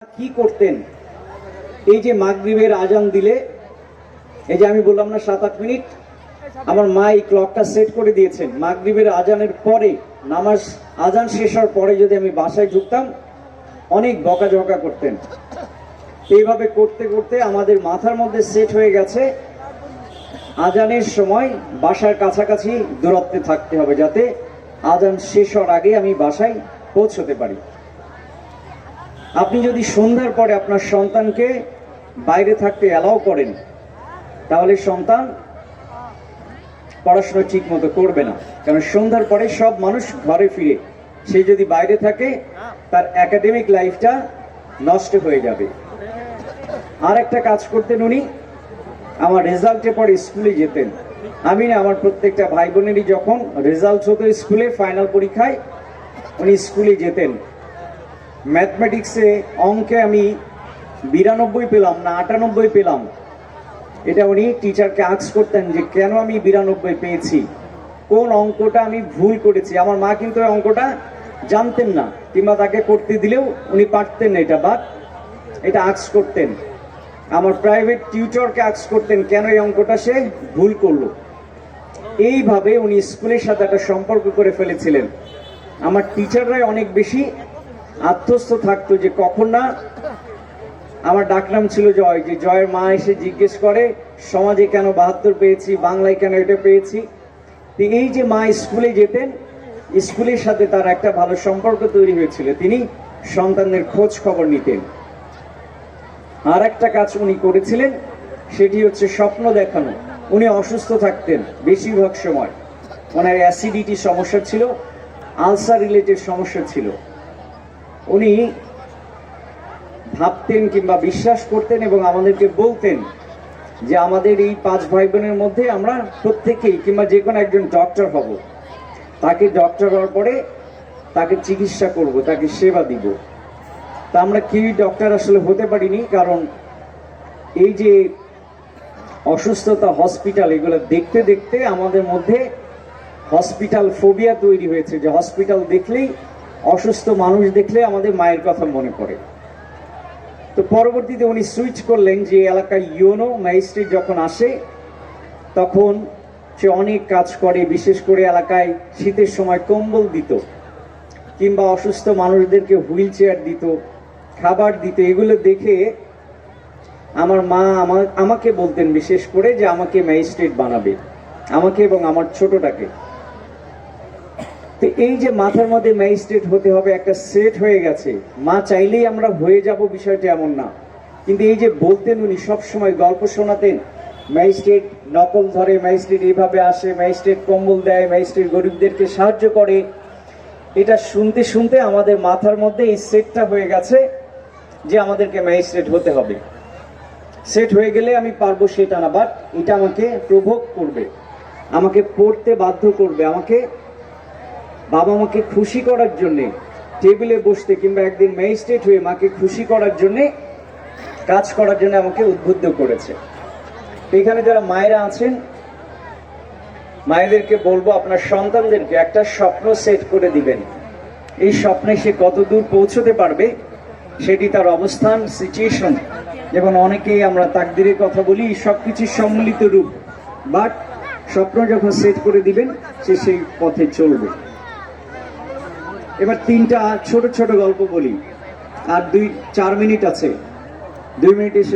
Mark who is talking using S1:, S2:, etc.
S1: কি করতেন? এই যে মাগরিবের আজান দিলে, এই যে আমি বললাম না 7-8 মিনিট, আমার মা এই ক্লকটা সেট করে দিয়েছেন। মাগরিবের আজানের পরে, নামাজ আজান শেষ হওয়ার পরে যদি আমি বাসায় ঢুকতাম, অনেক বকাঝকা করতেন। এইভাবে করতে করতে আমাদের মাথার মধ্যে সেট হয়ে গেছে আজানের সময় বাসার কাছাকাছি দূরত্বে থাকতে হবে, যাতে আজান শেষ হওয়ার আগে আমি বাসায় পৌঁছতে পারি। আপনি যদি সন্ধ্যার পরে আপনার সন্তানকে বাইরে থাকতে অ্যালাউ করেন, তাহলে সন্তান পড়াশোনা ঠিক মতো করবে না। কারণ সন্ধ্যার পরে সব মানুষ ঘরে ফিরে, সে যদি বাইরে থাকে তার একাডেমিক লাইফটা নষ্ট হয়ে যাবে। আর একটা কাজ করতেন উনি, আমার রেজাল্টের পরে স্কুলে যেতেন। আমি না, আমার প্রত্যেকটা ভাই বোনেরই যখন রেজাল্ট হতো স্কুলে, ফাইনাল পরীক্ষায়, উনি স্কুলে যেতেন। ম্যাথমেটিক্সে অঙ্কে আমি 92 পেলাম না 98 পেলাম, এটা উনি টিচারকে আস্ক করতেন যে কেন আমি 92 পেয়েছি, কোন অঙ্কটা আমি ভুল করেছি। আমার মা কিন্তু ওই অঙ্কটা জানতেন না, কিংবা তাকে করতে দিলেও উনি পারতেন না এটা, বাট এটা আস্ক করতেন। আমার প্রাইভেট টিউটরকে আস্ক করতেন কেন এই অঙ্কটা সে ভুল করলো। এইভাবে উনি স্কুলের সাথে একটা সম্পর্ক করে ফেলেছিলেন। আমার টিচাররাই অনেক বেশি আত্মস্থ থাকতো যে কখন না, আমার ডাকনাম ছিল জয়, যে জয়ের মা এসে জিজ্ঞেস করে সমাজে কেন 72 পেয়েছি, বাংলায় কেন এটা পেয়েছি। তো এই যে মা স্কুলে যেতেন, স্কুলের সাথে তার একটা ভালো সম্পর্ক তৈরি হয়েছিল, তিনি সন্তানদের খোঁজ খবর নিতেন। আর একটা কাজ উনি করেছিলেন, সেটি হচ্ছে স্বপ্ন দেখানো। উনি অসুস্থ থাকতেন বেশিরভাগ সময়, ওনার অ্যাসিডিটি সমস্যা ছিল, আলসার রিলেটেড সমস্যা ছিল। উনি ভাবতেন কিংবা বিশ্বাস করতেন এবং আমাদেরকে বলতেন যে আমাদের এই 5 ভাই বোনের মধ্যে আমরা প্রত্যেকেই কিংবা যে কোনো একজন ডক্টর হব, তাকে ডক্টর হওয়ার পরে তাকে চিকিৎসা করব, তাকে সেবা দিব। তা আমরা কেউই ডক্টর আসলে হতে পারিনি, কারণ এই যে অসুস্থতা, হসপিটাল, এগুলো দেখতে দেখতে আমাদের মধ্যে হসপিটাল ফোবিয়া তৈরি হয়েছে, যে হসপিটাল দেখলেই, অসুস্থ মানুষ দেখলে আমাদের মায়ের কথা মনে পড়ে। তো পরবর্তীতে উনি সুইচ করলেন যে এলাকায় ইউনো ম্যাজিস্ট্রেট যখন আসে তখন সে অনেক কাজ করে, বিশেষ করে এলাকায় শীতের সময় কম্বল দিত, কিংবা অসুস্থ মানুষদেরকে হুইল চেয়ার দিত, খাবার দিত। এগুলো দেখে আমার মা আমাকে বলতেন বিশেষ করে যে আমাকে ম্যাজিস্ট্রেট বানাবে, আমাকে এবং আমার ছোটটাকে। তো এই যে মাথার মধ্যে ম্যাজিস্ট্রেট হতে হবে, একটা সেট হয়ে গেছে। মা চাইলেই আমরা হয়ে যাব, বিষয়টা এমন না। কিন্তু এই যে বলতেন উনি, সবসময় গল্প শোনাতেন, ম্যাজিস্ট্রেট নকল ধরে, ম্যাজিস্ট্রেট এইভাবে আসে, ম্যাজিস্ট্রেট কম্বল দেয়, ম্যাজিস্ট্রেট গরিবদেরকে সাহায্য করে। এটা শুনতে শুনতে আমাদের মাথার মধ্যে এই সেটটা হয়ে গেছে যে আমাদেরকে ম্যাজিস্ট্রেট হতে হবে। সেট হয়ে গেলে আমি পারবো সেটা না, বাট এটা আমাকে প্রভোগ করবে, আমাকে পড়তে বাধ্য করবে, আমাকে বাবা মাকে খুশি করার জন্যে টেবিলে বসতে, কিংবা একদিন ম্যাজিস্ট্রেট হয়ে মাকে খুশি করার জন্যে, কাজ করার জন্য আমাকে উদ্বুদ্ধ করেছে। এখানে যারা মায়েরা আছেন, মায়েদেরকে বলবো আপনার সন্তানদেরকে একটা স্বপ্ন সেট করে দিবেন। এই স্বপ্নে সে কত দূর পৌঁছতে পারবে সেটি তার অবস্থান, সিচুয়েশন, যেমন অনেকেই আমরা তাকদিরের কথা বলি, সবকিছুর সম্মিলিত রূপ, বাট স্বপ্ন যখন সেট করে দিবেন সে সেই পথে চলবে। এবার 3টা ছোট ছোট গল্প বলি, আর 2-4 মিনিট আছে, 2 মিনিটে শেষ